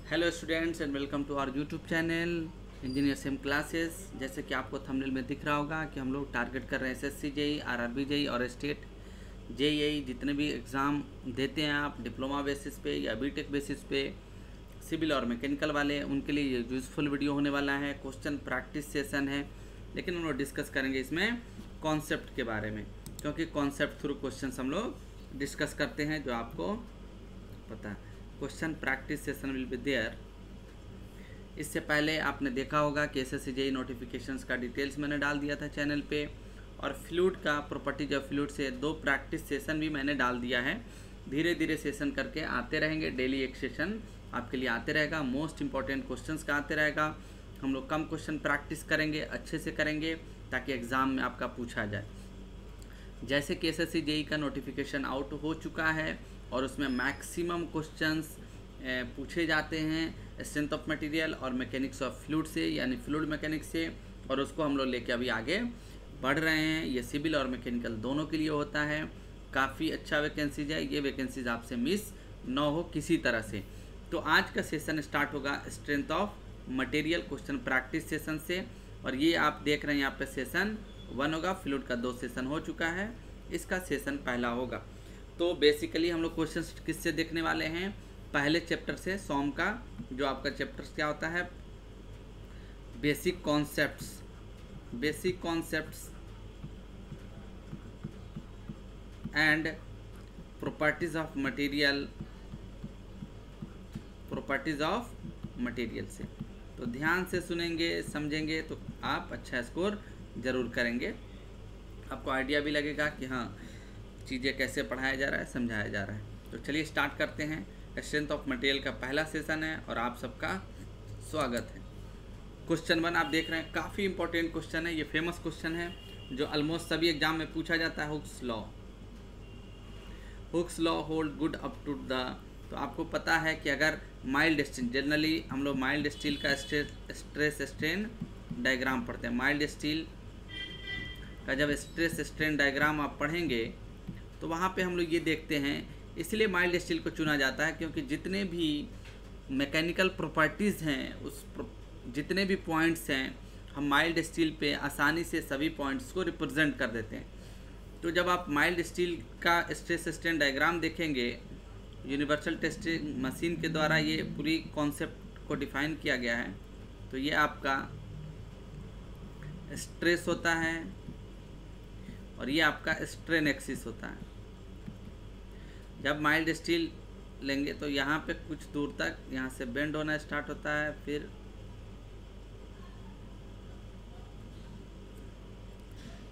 Hello students and welcome to our YouTube channel engineer same classes. जैसे कि आपको thumbnail में दिख रहा होगा कि हम लोग टारगेट कर रहे हैं एसएससी जेई, आरआरबी जेई और स्टेट जेईई। जितने भी एग्ज़ाम देते हैं आप डिप्लोमा बेसिस पे या बीटेक बेसिस पे, सिविल और मैकेनिकल वाले, उनके लिए ये यूज़फुल वीडियो होने वाला है। क्वेश्चन प्रैक्टिस सेशन है, लेकिन हम लोग डिस्कस करेंगे इसमें कॉन्सेप्ट के बारे में, क्योंकि कॉन्सेप्ट थ्रू क्वेश्चन हम लोग डिस्कस करते हैं जो आपको पता है। Question practice session will be there. इससे पहले आपने देखा होगा कि एसएससी जेईई नोटिफिकेशंस का डिटेल्स मैंने डाल दिया था चैनल पे, और फ्लूइड का प्रॉपर्टीज ऑफ फ्लूइड से 2 प्रैक्टिस सेशन भी मैंने डाल दिया है। धीरे धीरे सेशन करके आते रहेंगे, डेली एक सेशन आपके लिए आते रहेगा। मोस्ट इंपॉर्टेंट क्वेश्चंस का आते रहेगा। हम लोग कम क्वेश्चन प्रैक्टिस करेंगे, अच्छे से करेंगे, ताकि एग्ज़ाम में आपका पूछा जाए। जैसे कि एसएससी जेईई का नोटिफिकेशन आउट हो चुका है और उसमें मैक्सिमम क्वेश्चंस पूछे जाते हैं स्ट्रेंथ ऑफ मटेरियल और मैकेनिक्स ऑफ फ्लूइड से, यानी फ्लूइड मैकेनिक्स से, और उसको हम लोग लेके अभी आगे बढ़ रहे हैं। ये सिविल और मैकेनिकल दोनों के लिए होता है। काफ़ी अच्छा वैकेंसीज है, ये वैकेंसीज आपसे मिस ना हो किसी तरह से। तो आज का सेशन स्टार्ट होगा strength of material question practice session से, और ये आप देख रहे हैं यहाँ पे सेशन 1 होगा। फ्लूइड का 2 सेशन हो चुका है, इसका सेशन पहला होगा। तो बेसिकली हम लोग क्वेश्चंस किससे देखने वाले हैं? पहले चैप्टर से, सॉम का, जो आपका चैप्टर क्या होता है, basic concepts. Basic concepts and properties of material, properties of material से। तो ध्यान से सुनेंगे, समझेंगे तो आप अच्छा स्कोर ज़रूर करेंगे। आपको आइडिया भी लगेगा कि हाँ चीज़ें कैसे पढ़ाया जा रहा है, समझाया जा रहा है। तो चलिए स्टार्ट करते हैं। स्ट्रेंथ ऑफ मटेरियल का पहला सेशन है और आप सबका स्वागत है। क्वेश्चन 1 आप देख रहे हैं, काफ़ी इंपॉर्टेंट क्वेश्चन है। ये फेमस क्वेश्चन है जो ऑलमोस्ट सभी एग्जाम में पूछा जाता है। Hooke's law. Hooke's law hold good up to the. तो आपको पता है कि अगर माइल्ड स्टील, जनरली हम लोग माइल्ड स्टील का स्ट्रेस स्ट्रेन डायग्राम पढ़ते हैं। माइल्ड स्टील का जब स्ट्रेस स्ट्रेन डायग्राम आप पढ़ेंगे तो वहाँ पे हम लोग ये देखते हैं, इसलिए माइल्ड स्टील को चुना जाता है क्योंकि जितने भी मैकेनिकल प्रॉपर्टीज़ हैं, जितने भी पॉइंट्स हैं, हम माइल्ड स्टील पे आसानी से सभी पॉइंट्स को रिप्रेजेंट कर देते हैं। तो जब आप माइल्ड स्टील का स्ट्रेस स्ट्रेन डायग्राम देखेंगे, यूनिवर्सल टेस्टिंग मशीन के द्वारा ये पूरी कॉन्सेप्ट को डिफाइन किया गया है। तो ये आपका स्ट्रेस होता है और ये आपका स्ट्रेन एक्सिस होता है। जब माइल्ड स्टील लेंगे तो यहाँ पे कुछ दूर तक यहाँ से बेंड होना स्टार्ट होता है, फिर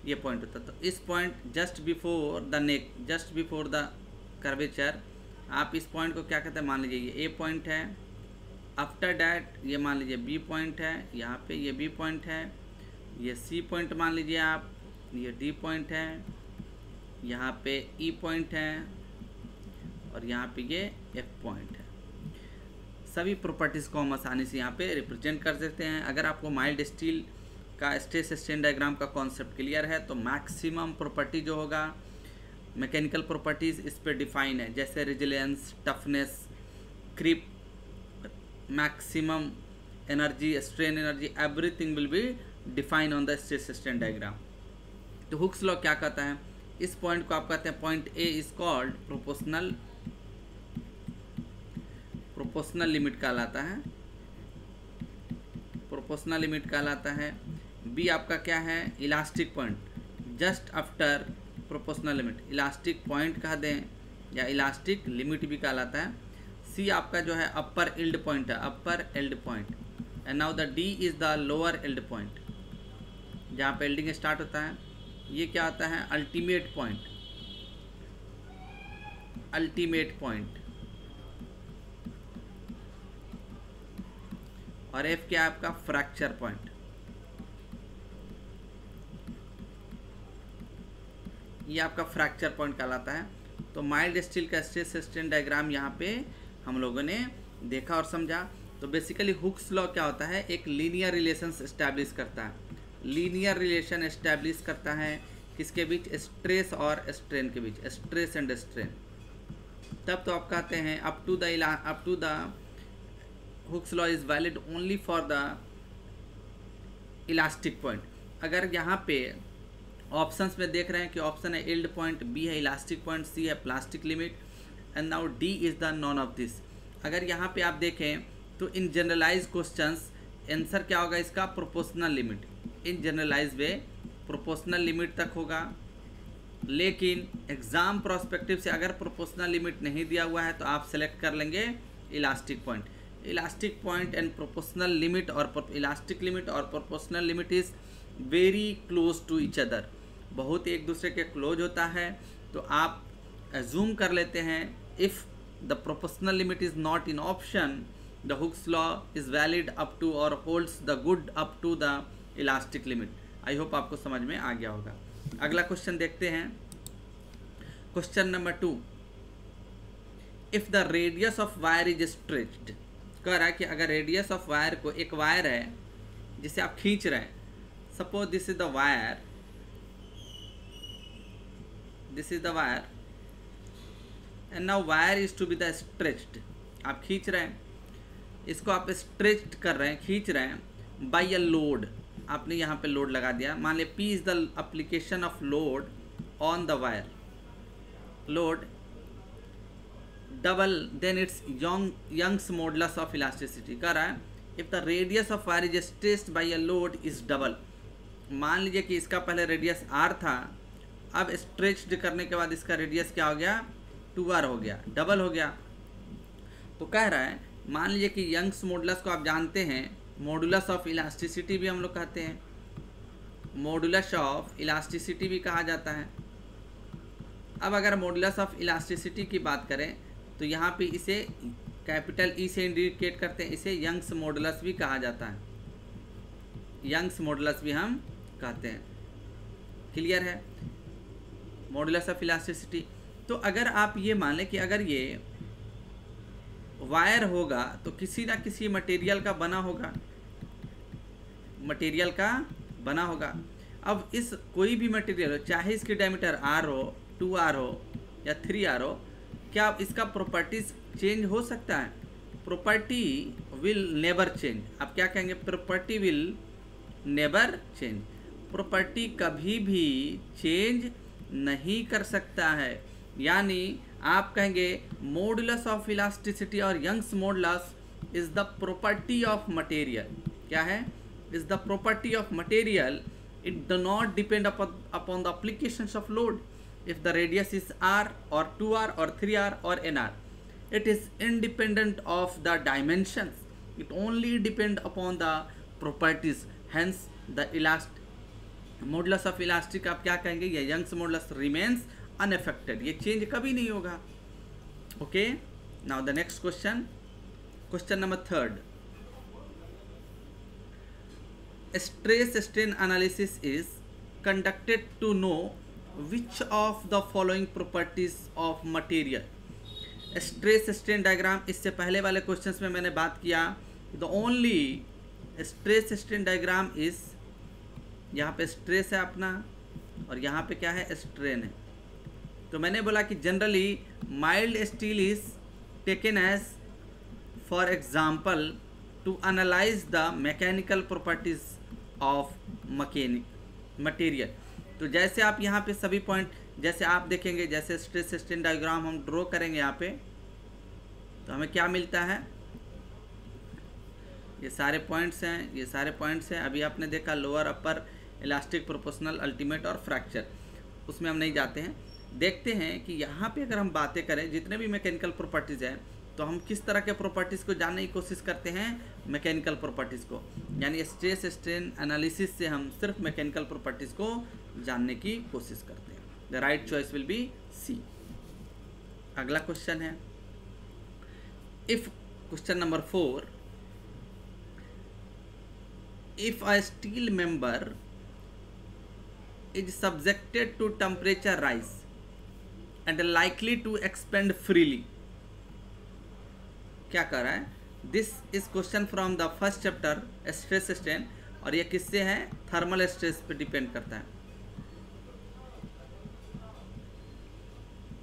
ये पॉइंट होता है। तो इस point just before the neck, just before the curvature, आप इस पॉइंट को क्या कहते हैं, मान लीजिए ये ए पॉइंट है। आफ्टर डैट ये मान लीजिए बी पॉइंट है, यहाँ पे ये बी पॉइंट है, ये सी पॉइंट मान लीजिए आप, ये डी पॉइंट है, यहाँ पे ई पॉइंट है, और यहाँ पे ये एफ पॉइंट है। सभी प्रॉपर्टीज़ को हम आसानी से यहाँ पे रिप्रेजेंट कर सकते हैं। अगर आपको माइल्ड स्टील का स्ट्रेस स्ट्रेन डायग्राम का कॉन्सेप्ट क्लियर है तो मैक्सिमम प्रॉपर्टी जो होगा, मैकेनिकल प्रॉपर्टीज़ इस पर डिफाइन है, जैसे resilience, toughness, creep, maximum energy, strain energy, everything will be define on the stress strain diagram. तो हुक्स लॉ क्या कहता है, इस पॉइंट को आप कहते हैं point A is called proportional, proportional limit कहलाता है, प्रोपोर्शनल लिमिट कहलाता है। बी आपका क्या है, elastic point, just after proportional limit, elastic point कह दें या इलास्टिक लिमिट भी कहलाता है। सी आपका जो है अपर इल्ड पॉइंट है, upper yield point. And now the D is the lower yield point, जहाँ पे इल्डिंग स्टार्ट होता है। ये क्या होता है, अल्टीमेट पॉइंट, अल्टीमेट पॉइंट। और एफ क्या है आपका, फ्रैक्चर पॉइंट। ये आपका फ्रैक्चर पॉइंट कहलाता है। तो माइल्ड स्टील का स्ट्रेस स्ट्रेन डायग्राम यहाँ पे हम लोगों ने देखा और समझा। तो बेसिकली हुक्स लॉ क्या होता है, एक लीनियर रिलेशन एस्टैब्लिश करता है। लीनियर रिलेशन एस्टैब्लिश करता है किसके बीच, स्ट्रेस और स्ट्रेन के बीच, स्ट्रेस एंड स्ट्रेन। तब तो आप कहते हैं up to the Hooke's law is valid only for the elastic point. अगर यहाँ पे ऑप्शंस में देख रहे हैं कि ऑप्शन है यील्ड पॉइंट, बी है इलास्टिक पॉइंट, सी है plastic limit and now D is the none of this. अगर यहाँ पे आप देखें तो इन जनरलाइज क्वेश्चंस आंसर क्या होगा इसका, प्रोपोर्शनल लिमिट। इन जनरलाइज वे प्रोपोर्शनल लिमिट तक होगा, लेकिन एग्जाम प्रोस्पेक्टिव से अगर प्रोपोर्शनल लिमिट नहीं दिया हुआ है तो आप सेलेक्ट कर लेंगे elastic point. Elastic point and proportional limit और इलास्टिक लिमिट और proportional limit is very close to each other, बहुत एक दूसरे के क्लोज होता है। तो आप एज्यूम कर लेते हैं if the proportional limit is not in option the Hooke's law is valid up to और holds the good up to the elastic limit. I hope आपको समझ में आ गया होगा। अगला क्वेश्चन देखते हैं, question number 2। If the radius of wire is stretched, कह रहा है कि अगर रेडियस ऑफ वायर को, एक वायर है जिसे आप खींच रहे हैं, suppose this is the wire, this is the wire and now wire is to be the stretched. आप खींच रहे हैं, इसको आप स्ट्रेच्ड कर रहे हैं, खींच रहे हैं बाय अ लोड। आपने यहाँ पे लोड लगा दिया, मान ले P is the application of load on the wire, load double then its Young's modulus of elasticity. कह रहा है if the radius of wire is stretched by a load is double. मान लीजिए कि इसका पहले रेडियस r था, अब स्ट्रेच्ड करने के बाद इसका रेडियस क्या हो गया, 2r हो गया, डबल हो गया। तो कह रहा है मान लीजिए कि यंग्स मॉडुलस को आप जानते हैं, मॉडुलस ऑफ इलास्टिसिटी भी हम लोग कहते हैं, मॉडुलस ऑफ इलास्टिसिटी भी कहा जाता है। अब अगर मॉडुलस ऑफ इलास्टिसिटी की बात करें तो यहाँ पे इसे कैपिटल ई से इंडिकेट करते हैं, इसे यंग्स मॉडुलस भी कहा जाता है, यंग्स मॉडुलस भी हम कहते हैं। क्लियर है, मॉडुलस ऑफ इलास्टिसिटी। तो अगर आप ये मान लें कि अगर ये वायर होगा तो किसी ना किसी मटेरियल का बना होगा, मटेरियल का बना होगा। अब इस कोई भी मटेरियल हो, चाहे इसकी डायमीटर r हो, 2r हो या 3r हो, क्या इसका प्रॉपर्टीज चेंज हो सकता है? Property will never change. आप क्या कहेंगे, property will never change. Property कभी भी चेंज नहीं कर सकता है। यानी आप कहेंगे मॉडुलस ऑफ इलास्टिसिटी और Young's modulus is the property of material. क्या है? Is the property of material. It do not depend upon the applications of load. If the radius is r or 2r or 3r or nr, it is independent of the dimensions. It only depend upon the properties. Hence the modulus of elastic आप क्या कहेंगे, ये Young's modulus remains unaffected, ये change कभी नहीं होगा। Okay, now the next question, question number 3। Stress strain analysis is conducted to know which of the following properties of material। Stress strain diagram, इससे पहले वाले क्वेश्चंस में मैंने बात किया, the only stress strain diagram is, यहाँ पे stress है अपना और यहाँ पे क्या है, स्ट्रेन है। तो मैंने बोला कि generally mild steel is taken as for example to analyse the mechanical properties of material. तो जैसे आप यहाँ पे सभी पॉइंट, जैसे आप देखेंगे, जैसे स्ट्रेस स्ट्रेन डायग्राम हम ड्रॉ करेंगे यहाँ पे, तो हमें क्या मिलता है, ये सारे पॉइंट्स हैं, ये सारे पॉइंट्स हैं। अभी आपने देखा लोअर, अपर, इलास्टिक, प्रोपोर्शनल, अल्टीमेट और फ्रैक्चर, उसमें हम नहीं जाते हैं। देखते हैं कि यहाँ पे अगर हम बातें करें जितने भी मैकेनिकल प्रॉपर्टीज़ हैं, तो हम किस तरह के प्रॉपर्टीज़ को जानने की कोशिश करते हैं, मैकेनिकल प्रॉपर्टीज़ को। यानी स्ट्रेस स्ट्रेन एनालिसिस से हम सिर्फ मैकेनिकल प्रॉपर्टीज़ को जानने की कोशिश करते हैं। The right choice will be C. अगला क्वेश्चन है, if, question number 4, if a steel member is subjected to temperature rise and likely to expand freely. क्या कर रहा है, this is question from the first chapter stress strain, और ये किससे है, थर्मल स्ट्रेस पे डिपेंड करता है।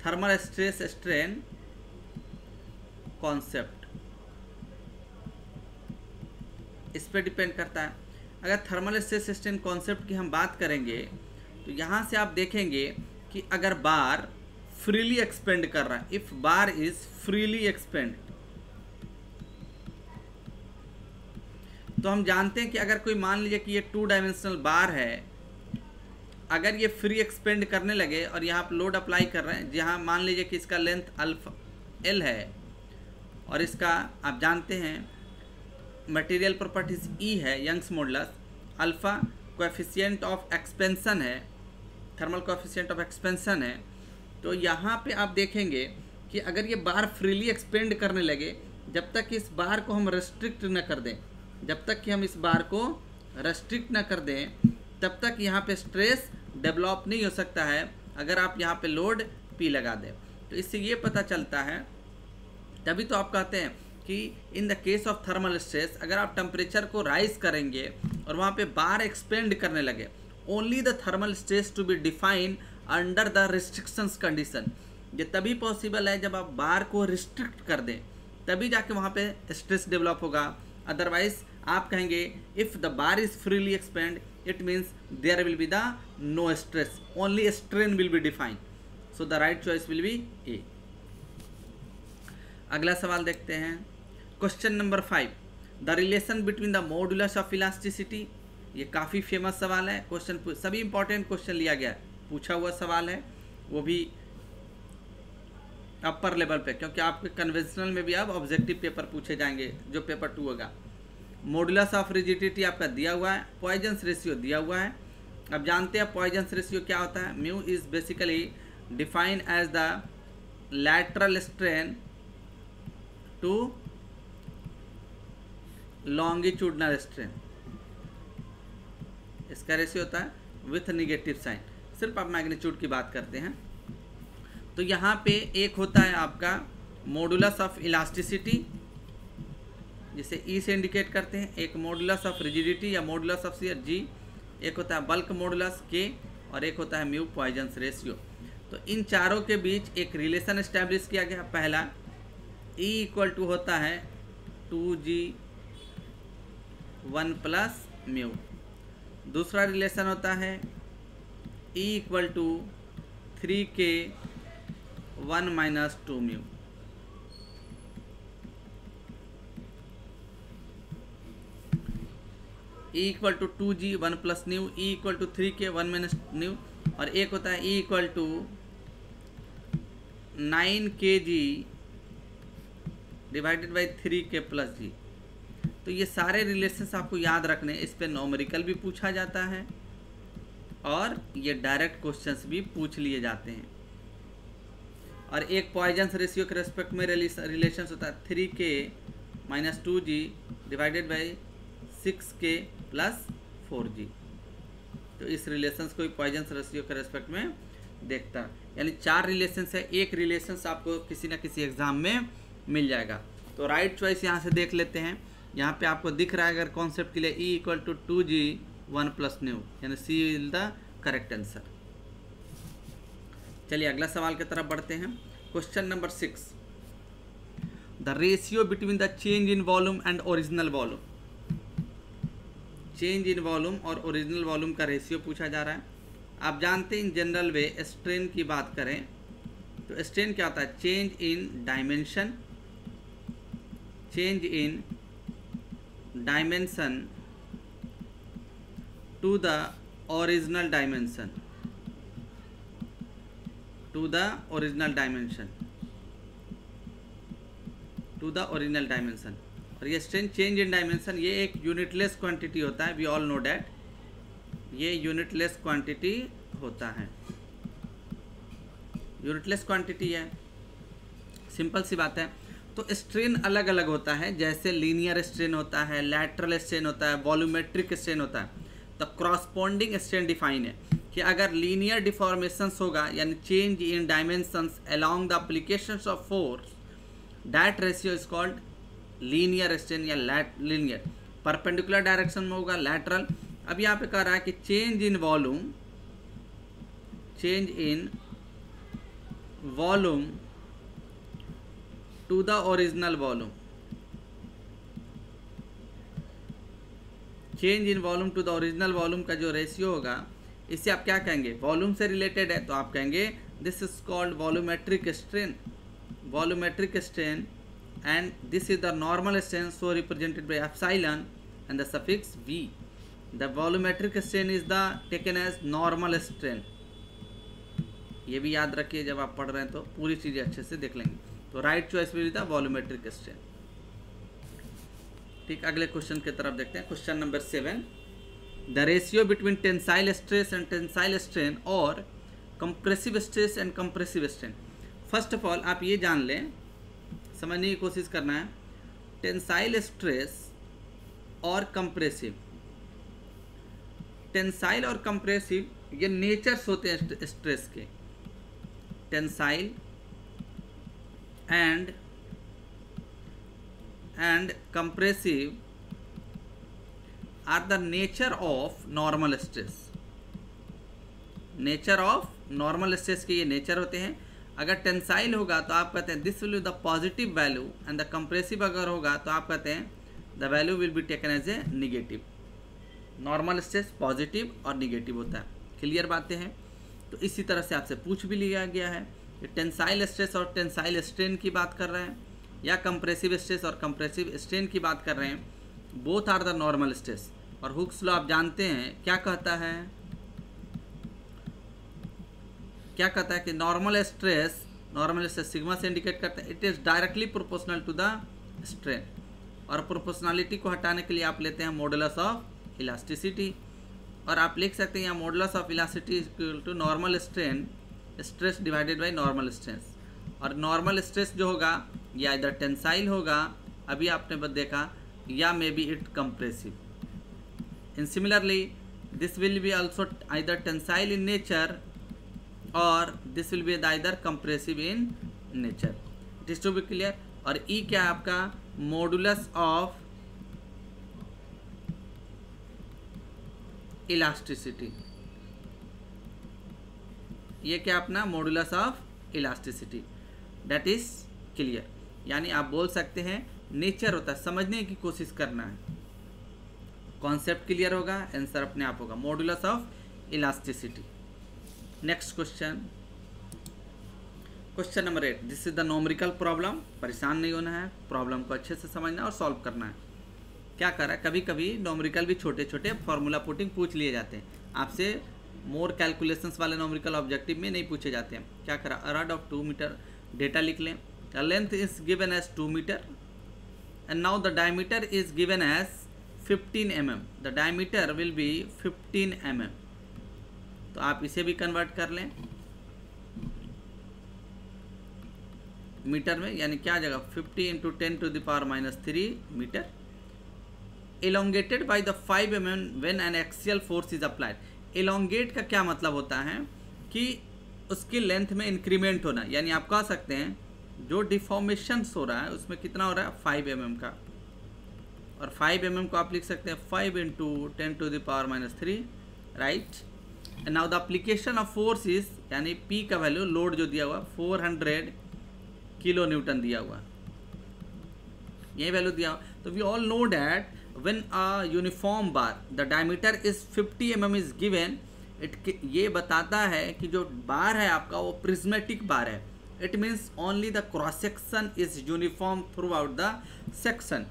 थर्मल स्ट्रेस स्ट्रेन कॉन्सेप्ट, इस पर डिपेंड करता है। अगर थर्मल स्ट्रेस स्ट्रेन कॉन्सेप्ट की हम बात करेंगे तो यहाँ से आप देखेंगे कि अगर बार फ्रीली एक्सपेंड कर रहा है, if bar is freely expand, तो हम जानते हैं कि अगर कोई मान लीजिए कि ये 2 डायमेंशनल बार है, अगर ये फ्री एक्सपेंड करने लगे और यहाँ पर लोड अप्लाई कर रहे हैं, जहाँ मान लीजिए कि इसका लेंथ अल्फा एल है और इसका आप जानते हैं मटेरियल प्रॉपर्टीज ई है, Young's modulus, alpha coefficient of expansion है, थर्मल कोएफिशिएंट ऑफ एक्सपेंशन है, तो यहाँ पे आप देखेंगे कि अगर ये बार फ्रीली एक्सपेंड करने लगे, जब तक इस बार को हम रेस्ट्रिक्ट न कर दें, जब तक कि हम इस बार को रेस्ट्रिक्ट न कर दें, तब तक यहाँ पे स्ट्रेस डेवलप नहीं हो सकता है अगर आप यहाँ पे लोड पी लगा दें। तो इससे ये पता चलता है, तभी तो आप कहते हैं कि in the case of thermal stress, अगर आप टेम्परेचर को राइज करेंगे और वहाँ पे बार एक्सपेंड करने लगे, only the thermal stress to be define under the restrictions condition. ये तभी पॉसिबल है जब आप बार को रिस्ट्रिक्ट कर दें, तभी जाके वहाँ पे स्ट्रेस डेवलप होगा। अदरवाइज आप कहेंगे if the bar is freely expand, it means there will be the no stress, only strain will be defined. So the right choice will be A. अगला सवाल देखते हैं, question number 5, the relation between the modulus of elasticity. ये काफ़ी famous सवाल है, question सभी important question लिया गया है, पूछा हुआ सवाल है, वो भी अपर लेवल पे, क्योंकि आपके कन्वेंशनल में भी अब ऑब्जेक्टिव पेपर पूछे जाएंगे जो पेपर 2 होगा। मॉडुलस ऑफ रिजिडिटी आपका दिया हुआ है, पॉइजन्स रेशियो दिया हुआ है। अब जानते हैं पॉइजन्स रेशियो क्या होता है। Mu is basically defined as the lateral strain to longitudinal strain, इसका रेशियो होता है विथ निगेटिव साइन। सिर्फ आप मैग्नीट्यूड की बात करते हैं तो यहाँ पे एक होता है आपका मॉडुलस ऑफ इलास्टिसिटी, जिसे ई से इंडिकेट करते हैं, एक मॉडुलस ऑफ रिजिडिटी या मॉडुलस ऑफ शियर जी, एक होता है बल्क मॉडुलस के, और एक होता है म्यू पॉइजन्स रेशियो। तो इन चारों के बीच एक रिलेशन एस्टैब्लिश किया गया। पहला E इक्वल टू होता है 2g1 प्लस म्यू, दूसरा रिलेशन होता है E equal to 3k1 minus 2 mu. E equal to 2g1 plus nu, E equal to 3k1 minus nu, और एक होता है E equal to 9kg divided by 3k plus G. तो ये सारे रिलेशंस आपको याद रखने, इस पे नॉमेरिकल भी पूछा जाता है और ये डायरेक्ट क्वेश्चंस भी पूछ लिए जाते हैं। और एक पॉइजन्स रेशियो के रेस्पेक्ट में रिलेशन होता है 3k minus 2g divided by 6k plus 4g। तो इस रिलेशंस को पॉइजन्स रेशियो के रेस्पेक्ट में देखता है, यानी 4 रिलेशंस है, एक रिलेशंस आपको किसी ना किसी एग्जाम में मिल जाएगा। तो राइट चॉइस यहाँ से देख लेते हैं। यहाँ पे आपको दिख रहा है अगर कॉन्सेप्ट के लिए E equal to 2g1 plus nu, यानी C is the correct answer. चलिए अगला सवाल की तरफ बढ़ते हैं। Question number 6, the ratio between the change in volume and original volume. Change in volume और ओरिजिनल वॉल्यूम का रेशियो पूछा जा रहा है। आप जानते हैं इन जनरल वे स्ट्रेन की बात करें तो स्ट्रेन क्या होता है, change in dimension, change in dimension to the original dimension, to the original dimension, to the original dimension. और ये स्ट्रेन चेंज इन डायमेंशन ये एक यूनिटलेस क्वांटिटी होता है, वी ऑल नो डैट, ये यूनिटलेस क्वांटिटी होता है, यूनिटलेस क्वांटिटी है, सिंपल सी बात है। तो स्ट्रेन अलग अलग होता है, जैसे लीनियर स्ट्रेन होता है, लैटरल स्ट्रेन होता है, वॉल्यूमेट्रिक स्ट्रेन होता है। तो क्रॉसपोंडिंग स्ट्रेन डिफाइन है कि अगर लीनियर डिफॉर्मेशंस होगा यानी change in dimensions along the applications of force, that ratio is called linear strain या लीनियर। परपेंडिकुलर डायरेक्शन में होगा लैटरल। अब यहाँ पे कह रहा है कि change in volume, change in volume to the original volume, change in volume to the original volume का जो रेशियो होगा, इससे आप क्या कहेंगे, वॉल्यूम से रिलेटेड है तो आप कहेंगे this is called volumetric strain, volumetric strain, and this is the normal strain so represented by epsilon and the suffix V. The volumetric strain is the taken as normal strain. ये भी याद रखिए, जब आप पढ़ रहे हैं तो पूरी चीज़ें अच्छे से देख लेंगे। तो right choice will be the volumetric strain. ठीक, अगले क्वेश्चन की तरफ देखते हैं। Question number 7, the ratio between tensile stress and tensile strain और compressive stress and compressive strain. First of all आप ये जान लें, समझने की कोशिश करना है, टेंसाइल स्ट्रेस और कंप्रेसिव, टेंसाइल और कंप्रेसिव ये नेचर्स होते हैं स्ट्रेस के। Tensile and compressive are the nature of normal stress। Nature of normal stress के ये नेचर होते हैं। अगर टेंसाइल होगा तो आप कहते हैं this will be the positive value, and the compressive अगर होगा तो आप कहते हैं the value will be taken as a negative. Normal stress positive और निगेटिव होता है। क्लियर बातें हैं। तो इसी तरह से आपसे पूछ भी लिया गया है कि टेंसाइल स्ट्रेस और टेंसाइल स्ट्रेन की बात कर रहे हैं या कंप्रेसिव स्ट्रेस और कंप्रेसिव स्ट्रेन की बात कर रहे हैं। Both are the normal stress. और हुक्स लॉ आप जानते हैं क्या कहता है, क्या कहता है कि नॉर्मल स्ट्रेस सिग्मा से इंडिकेट करता है, it is directly proportional to the strain. और प्रोपोर्शनलिटी को हटाने के लिए आप लेते हैं मॉडुलस ऑफ इलास्टिसिटी, और आप लिख सकते हैं यहाँ modulus of elasticity equal to normal strain stress divided by normal stress. और नॉर्मल स्ट्रेस जो होगा या इधर टेंसाइल होगा, अभी आपने बस देखा, या maybe it compressive. In similarly this will be also either tensile in nature और this will be either compressive in nature. It is to be clear. और ई क्या है आपका, मॉडुलस ऑफ इलास्टिसिटी। ये क्या अपना modulus of elasticity, that is clear. यानी आप बोल सकते हैं नेचर होता है, समझने की कोशिश करना है, कॉन्सेप्ट क्लियर होगा, आंसर अपने आप होगा, modulus of elasticity. Next question, question number 8, this is the numerical problem. परेशान नहीं होना है, प्रॉब्लम को अच्छे से समझना और सॉल्व करना है। क्या कर रहा है, कभी कभी न्यूमेरिकल भी छोटे छोटे फॉर्मूला पुटिंग पूछ लिए जाते हैं आपसे, मोर कैलकुलेशंस वाले न्यूमेरिकल ऑब्जेक्टिव में नहीं पूछे जाते हैं। क्या करा, a rod of 2 metre, data लिख लें, the length is given as 2 metre and now the diameter is given as 15 mm। The diameter will be 15 mm। तो आप इसे भी कन्वर्ट कर लें मीटर में, यानी क्या आ जाएगा 50 into 10⁻³ metre, elongated by the 5 mm when an axial force is applied। elongate का क्या मतलब होता है कि उसकी लेंथ में इंक्रीमेंट होना, यानी आप कह सकते हैं जो डिफॉर्मेशन हो रहा है उसमें कितना हो रहा है 5 mm का, और 5 mm को आप लिख सकते हैं 5 into 10⁻³ right. And now the application of force is, यानी P का वैल्यू, लोड जो दिया हुआ 400 किलो न्यूटन दिया हुआ, ये वैल्यू दिया हुआ। तो we all know that when a uniform bar the diameter is 50 mm is given, ये बताता है कि जो बार है आपका वो प्रिज्मेटिक बार है। It means only the cross section is uniform through out the section.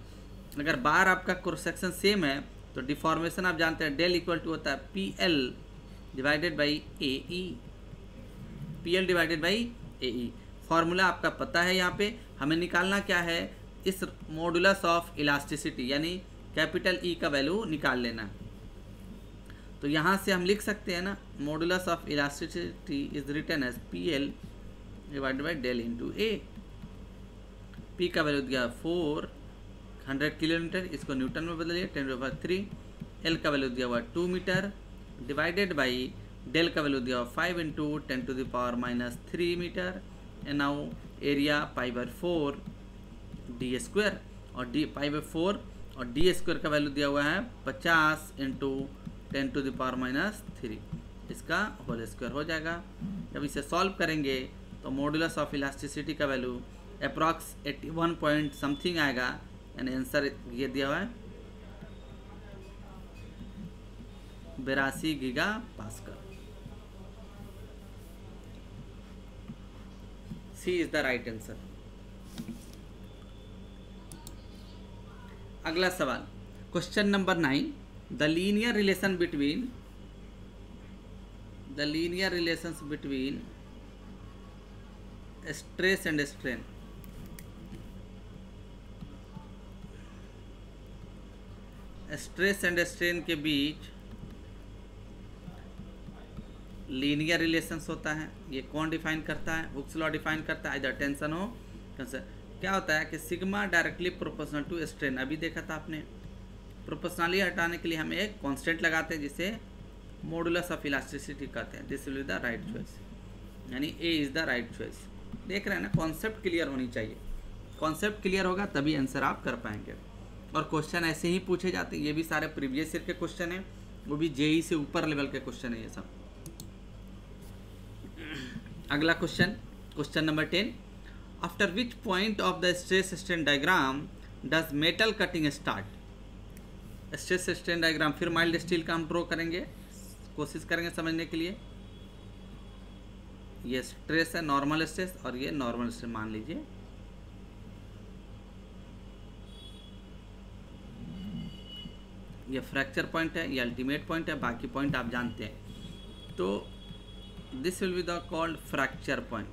अगर बार आपका क्रॉस सेक्शन सेम है तो डिफॉर्मेशन आप जानते हैं डेल इक्वल टू होता है PL divided by AE, PL divided by AE। Formula आपका पता है, यहाँ पे हमें निकालना क्या है, इस मॉडुलस ऑफ इलास्टिसिटी यानी कैपिटल E का वैल्यू निकाल लेना। तो यहाँ से हम लिख सकते हैं ना, modulus of elasticity is written as PL divided by del into A। P का वैल्यू दिया 400 किलोमीटर, इसको न्यूटन में बदलिए 10⁻³ L का वैल्यू दिया हुआ 2 मीटर डिवाइडेड बाई डेल का वैल्यू दिया हुआ 5 into 10⁻³ metre. And now area π/4 d², और π/4 और d² का वैल्यू दिया हुआ है 50 इंटू 10⁻³ इसका होल स्क्वायर हो जाएगा। जब इसे सॉल्व करेंगे तो मॉडुलस ऑफ इलास्टिसिटी का वैल्यू अप्रॉक्स 81 पॉइंट समथिंग आएगा, यानी आंसर ये दिया हुआ है 82 giga pascal. C is the right answer. अगला सवाल, question number 9, the linear relations between stress and strain. Stress and strain के बीच लीनियर रिलेशंस होता है। ये कौन डिफाइन करता है? हुक्स लॉ डिफाइन करता है। इधर टेंशन हो क्या होता है कि sigma directly proportional to strain. अभी देखा था आपने, प्रोपोर्शनली हटाने के लिए हम एक कांस्टेंट लगाते हैं जिसे मॉडुलस ऑफ इलास्टिसिटी कहते हैं। This will be the right choice, यानी A is the right choice. देख रहे हैं ना, कॉन्सेप्ट क्लियर होनी चाहिए। कॉन्सेप्ट क्लियर होगा तभी आंसर आप कर पाएंगे। और क्वेश्चन ऐसे ही पूछे जाते हैं। ये भी सारे प्रीवियस ईयर के क्वेश्चन हैं, वो भी जेई से ऊपर लेवल के क्वेश्चन है ये सब। अगला question, question number 10, after which point of the stress strain diagram does metal cutting start. Stress strain diagram फिर माइल्ड स्टील का हम ड्रॉ करेंगे, कोशिश करेंगे समझने के लिए। ये स्ट्रेस है, नॉर्मल स्ट्रेस, और ये नॉर्मल स्ट्रेस मान लीजिए। ये फ्रैक्चर पॉइंट है, ये अल्टीमेट पॉइंट है, बाकी पॉइंट आप जानते हैं। तो this will be the called fracture point.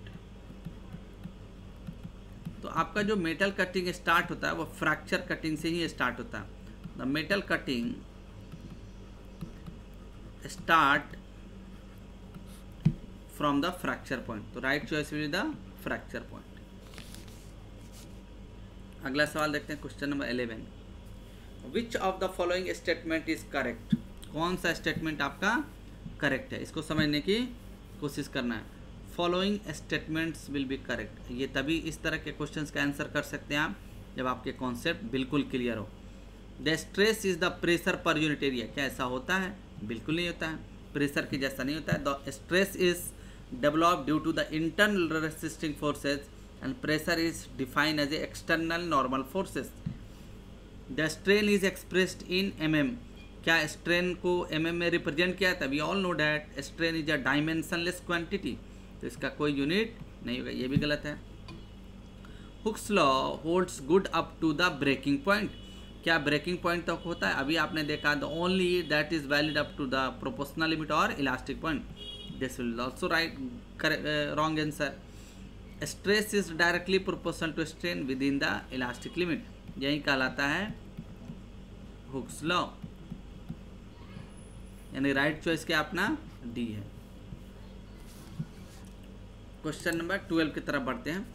तो आपका जो मेटल कटिंग स्टार्ट होता है वो फ्रैक्चर कटिंग से ही स्टार्ट होता है। The metal cutting start from the fracture point. तो right choice will be the fracture point. अगला सवाल देखते हैं, question number 11, which of the following statement is correct. कौन सा स्टेटमेंट आपका करेक्ट है, इसको समझने की कोशिश करना है। Following statements will be correct. ये तभी इस तरह के क्वेश्चंस का आंसर कर सकते हैं आप जब आपके कॉन्सेप्ट बिल्कुल क्लियर हो। The stress is the pressure per unit area. क्या ऐसा होता है? बिल्कुल नहीं होता है, प्रेशर के जैसा नहीं होता है। The stress is developed due to the internal resisting forces and pressure is defined as a external normal forces. The strain is expressed in mm। क्या स्ट्रेन को mm में रिप्रेजेंट किया है? तभी all know that strain is a dimensionless quantity. तो इसका कोई unit नहीं होगा, ये भी गलत है। Hooke's law holds good up to the breaking point. क्या ब्रेकिंग पॉइंट तक होता है? अभी आपने देखा the only that is valid up to the proportional limit और elastic point. This will also right wrong answer. Stress is directly proportional to strain within the elastic limit. यही कहलाता है हुक्स लॉ, यानी right choice क्या अपना D है। Question number 12 की तरफ बढ़ते हैं।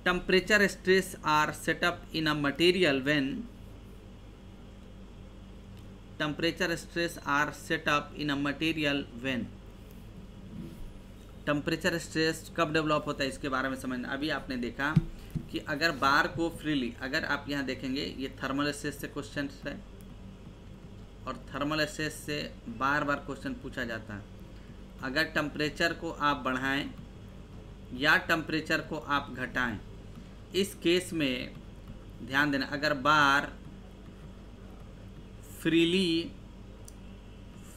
Temperature stress are set up in a material when. Temperature stress are set up in a material when. Temperature stress कब डेवलप होता है इसके बारे में समझना। अभी आपने देखा कि अगर बार को फ्रीली, अगर आप यहाँ देखेंगे ये थर्मल स्ट्रेस से क्वेश्चन है और थर्मल स्ट्रेस से बार बार क्वेश्चन पूछा जाता है। अगर टेम्परेचर को आप बढ़ाएं या टेम्परेचर को आप घटाएं, इस केस में ध्यान देना, अगर बार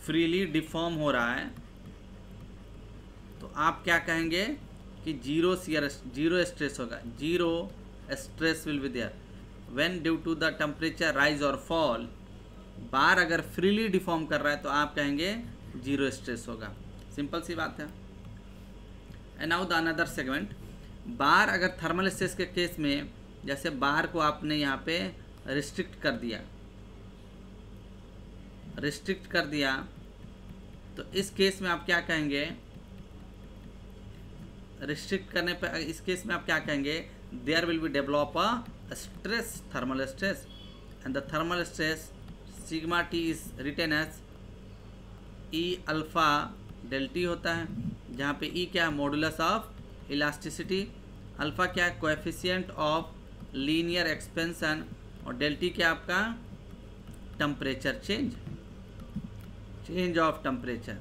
फ्रीली डिफॉर्म हो रहा है तो आप क्या कहेंगे कि जीरो स्ट्रेस होगा। Zero stress will be there when due to the temperature rise और फॉल। बार अगर फ्रीली डिफॉर्म कर रहा है तो आप कहेंगे जीरो स्ट्रेस होगा। सिंपल सी बात है। And now the another segment, bar अगर थर्मल स्ट्रेस के केस में, जैसे बार को आपने यहाँ पे रिस्ट्रिक्ट कर दिया तो इस केस में आप क्या कहेंगे? रिस्ट्रिक्ट करने पर इस केस में आप क्या कहेंगे? There will be develop a stress, thermal stress, and the thermal stress sigma T is written as E alpha del T होता है, जहाँ पे ई क्या है? Modulus of elasticity. अल्फा क्या है? Coefficient of linear expansion. और डेल टी क्या आपका? Temperature change of temperature.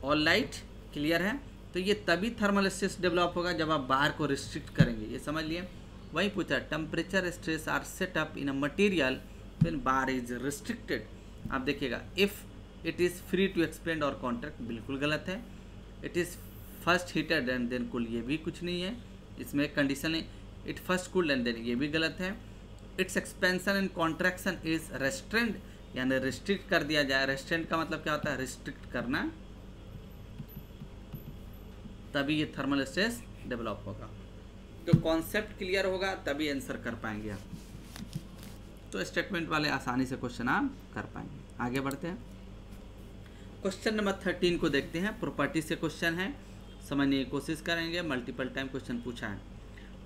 All right, clear है। तो ये तभी थर्मल स्ट्रेस डेवलप होगा जब आप बार को रिस्ट्रिक्ट करेंगे, ये समझ लिए। वही पूछा, temperature stress are set up in a material when bar is restricted. आप देखिएगा, if it is free to expand और कॉन्ट्रैक्ट, बिल्कुल गलत है। It is first heated and then cool, ये भी कुछ नहीं है, इसमें कंडीशन है। It first cooled and then, ये भी गलत है। It's expansion and contraction is restrained, यानी रिस्ट्रिक्ट कर दिया जाए। रेस्ट्रेंड का मतलब क्या होता है? रिस्ट्रिक्ट करना, तभी ये थर्मल स्ट्रेस डेवलप होगा। तो कॉन्सेप्ट क्लियर होगा तभी आंसर कर पाएंगे आप। तो स्टेटमेंट वाले आसानी से क्वेश्चन आप कर पाएंगे। आगे बढ़ते हैं, क्वेश्चन नंबर 13 को देखते हैं। प्रॉपर्टी से क्वेश्चन है, समझने की कोशिश करेंगे। मल्टीपल टाइम क्वेश्चन पूछा है।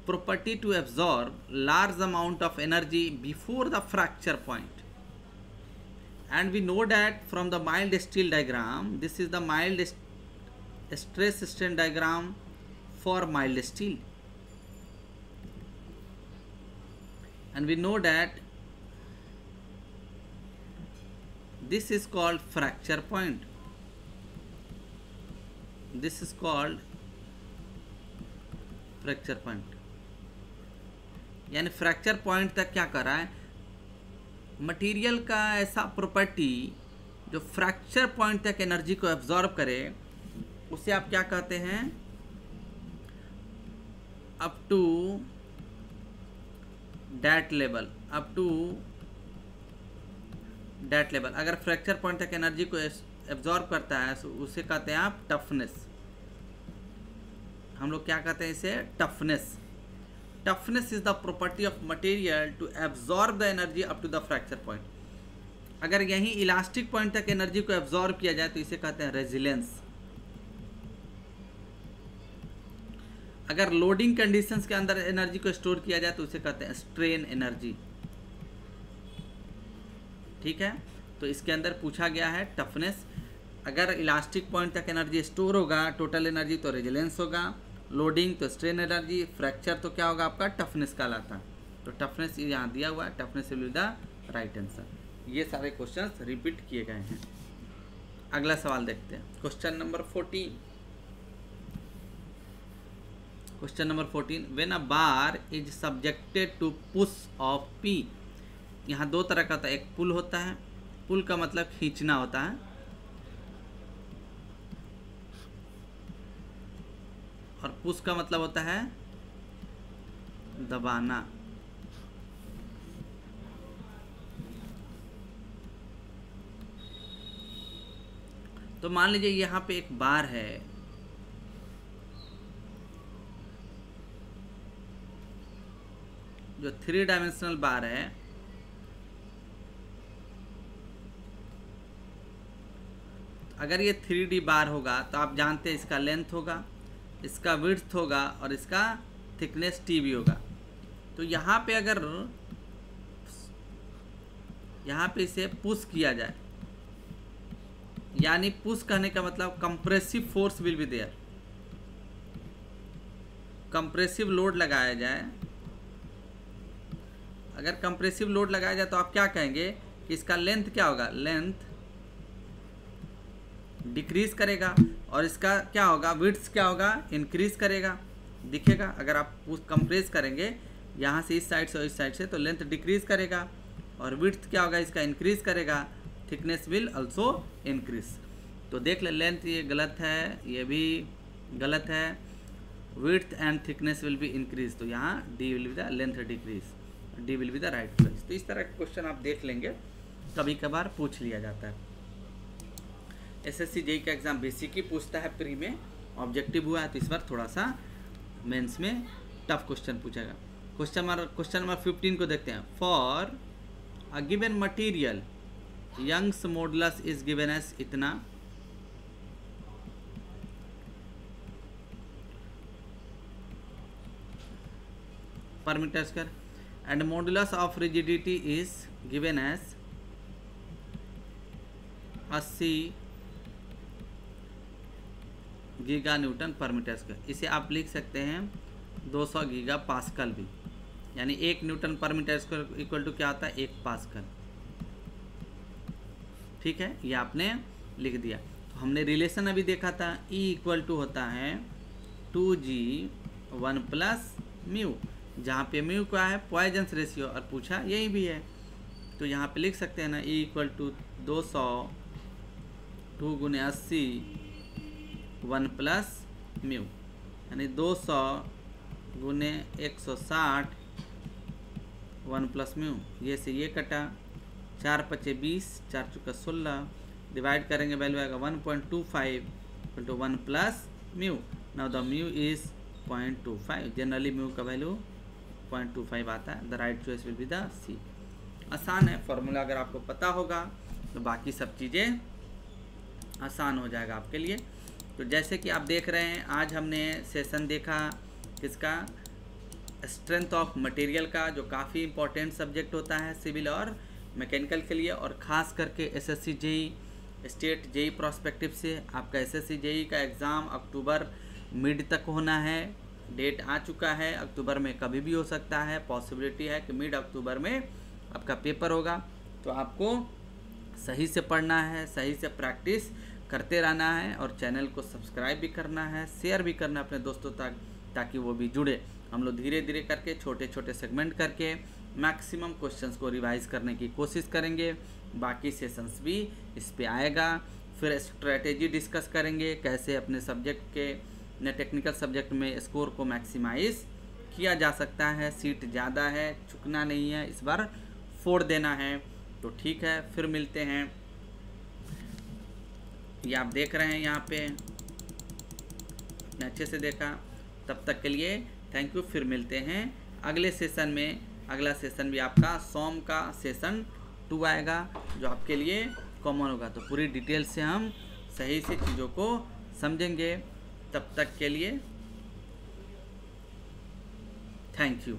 Property to absorb large amount of energy before the fracture point, and we know that from the mild steel diagram, this is the mild stress strain diagram for mild steel, and we know that this is called fracture point. This is called fracture point, यानी fracture point तक क्या कर रहा है? Material का ऐसा property जो fracture point तक एनर्जी को एब्जॉर्ब करे, उसे आप क्या कहते हैं? Up to that level, up to that level. अगर फ्रैक्चर पॉइंट तक एनर्जी को एब्जॉर्ब करता है तो उसे कहते हैं आप टफनेस। हम लोग क्या कहते हैं इसे? Toughness. Toughness is the property of material to absorb the energy up to the fracture point. अगर यहीं इलास्टिक पॉइंट तक एनर्जी को एब्जॉर्ब किया जाए तो इसे कहते हैं रेजिलेंस। अगर लोडिंग कंडीशंस के अंदर एनर्जी को स्टोर किया जाए तो उसे कहते हैं स्ट्रेन एनर्जी। ठीक है, तो इसके अंदर पूछा गया है टफनेस। अगर इलास्टिक पॉइंट तक एनर्जी स्टोर होगा, टोटल एनर्जी, तो रेजिलेंस होगा। लोडिंग तो स्ट्रेन एनर्जी, फ्रैक्चर तो क्या होगा आपका? टफनेस कहलाता है। तो टफनेस यहाँ दिया हुआ है, toughness will be the right answer. ये सारे क्वेश्चंस रिपीट किए गए हैं। अगला सवाल देखते हैं, question number 14। Question number 14, when a bar is subjected to push of P. यहाँ दो तरह का होता है, एक पुल होता है, पुल का मतलब खींचना होता है, और पुश का मतलब होता है दबाना। तो मान लीजिए यहाँ पे एक बार है, जो 3 डायमेंशनल बार है। अगर ये 3D बार होगा तो आप जानते हैं इसका लेंथ होगा, इसका विड्थ होगा और इसका थिकनेस T भी होगा। तो यहाँ पे अगर यहाँ पे इसे पुश किया जाए, यानी पुश कहने का मतलब compressive force will be there, compressive load लगाया जाए। अगर कंप्रेसिव लोड लगाया जाए तो आप क्या कहेंगे कि इसका लेंथ क्या होगा? लेंथ डिक्रीज करेगा, और इसका क्या होगा? विड्थ क्या होगा? इंक्रीज करेगा। दिखेगा, अगर आप कंप्रेस करेंगे यहाँ से इस साइड से और इस साइड से, तो लेंथ डिक्रीज करेगा, और विड्थ क्या होगा? इसका इंक्रीज करेगा। Thickness will also increase. तो देख ले, लेंथ ये गलत है, ये भी गलत है। Width and thickness will be increase, तो यहाँ D will be the length decrease, D will be the right choice. तो इस तरह के क्वेश्चन आप देख लेंगे, कभी कभार पूछ लिया जाता है। एसएससी जेईई का एग्जाम बेसिक ही पूछता है प्री में, ऑब्जेक्टिव हुआ है तो इस बार थोड़ा सा मेंस में टफ क्वेश्चन पूछेगा। क्वेश्चन नंबर 15 को देखते हैं। For a given material Young's modulus is given as इतना, पर metre square, and modulus of rigidity is given as 80 giga newton per metre square. इसे आप लिख सकते हैं 200 गीगा पास्कल भी, यानी 1 Newton per metre square equal to क्या होता है? 1 पास्कल। ठीक है, ये आपने लिख दिया। तो हमने रिलेशन अभी देखा था, E इक्वल टू होता है 2G1 प्लस म्यू, जहाँ पे म्यू क्या है? पॉइजन्स रेशियो, और पूछा यही भी है। तो यहाँ पे लिख सकते हैं ना E इक्वल टू 200 2 गुने 80 1 प्लस म्यू, यानी 200 गुने 160 1 प्लस म्यू। ये से ये कटा, 4 पचे 20, 4 चुका 16, डिवाइड करेंगे वैल्यू आएगा 1.25 equal to 1 plus mu. Now the mu is 0.25, generally mu का वैल्यू 0.25 आता है। The right choice will be the C. आसान है फॉर्मूला, अगर आपको पता होगा तो बाकी सब चीज़ें आसान हो जाएगा आपके लिए। तो जैसे कि आप देख रहे हैं, आज हमने सेशन देखा किसका, स्ट्रेंथ ऑफ मटेरियल का, जो काफ़ी इंपॉर्टेंट सब्जेक्ट होता है सिविल और मैकेनिकल के लिए, और ख़ास करके SSC JE state JE prospective से आपका एसएससी जेई का एग्ज़ाम अक्टूबर मिड तक होना है। डेट आ चुका है, अक्टूबर में कभी भी हो सकता है, पॉसिबिलिटी है कि मिड अक्टूबर में आपका पेपर होगा। तो आपको सही से पढ़ना है, सही से प्रैक्टिस करते रहना है, और चैनल को सब्सक्राइब भी करना है, शेयर भी करना है अपने दोस्तों तक, ताकि वो भी जुड़े। हम लोग धीरे धीरे करके छोटे छोटे सेगमेंट करके मैक्सिमम क्वेश्चंस को रिवाइज करने की कोशिश करेंगे। बाकी सेशंस भी इस पे आएगा। फिर स्ट्रेटेजी डिस्कस करेंगे, कैसे अपने सब्जेक्ट के न टेक्निकल सब्जेक्ट में स्कोर को मैक्सिमाइज किया जा सकता है। सीट ज़्यादा है, चुकना नहीं है, इस बार फोड़ देना है। तो ठीक है, फिर मिलते हैं। ये आप देख रहे हैं यहाँ पे, आपने अच्छे से देखा। तब तक के लिए थैंक यू। फिर मिलते हैं अगले सेशन में। अगला सेशन भी आपका सोम का सेशन 2 आएगा, जो आपके लिए कॉमन होगा। तो पूरी डिटेल से हम सही से चीज़ों को समझेंगे। तब तक के लिए थैंक यू।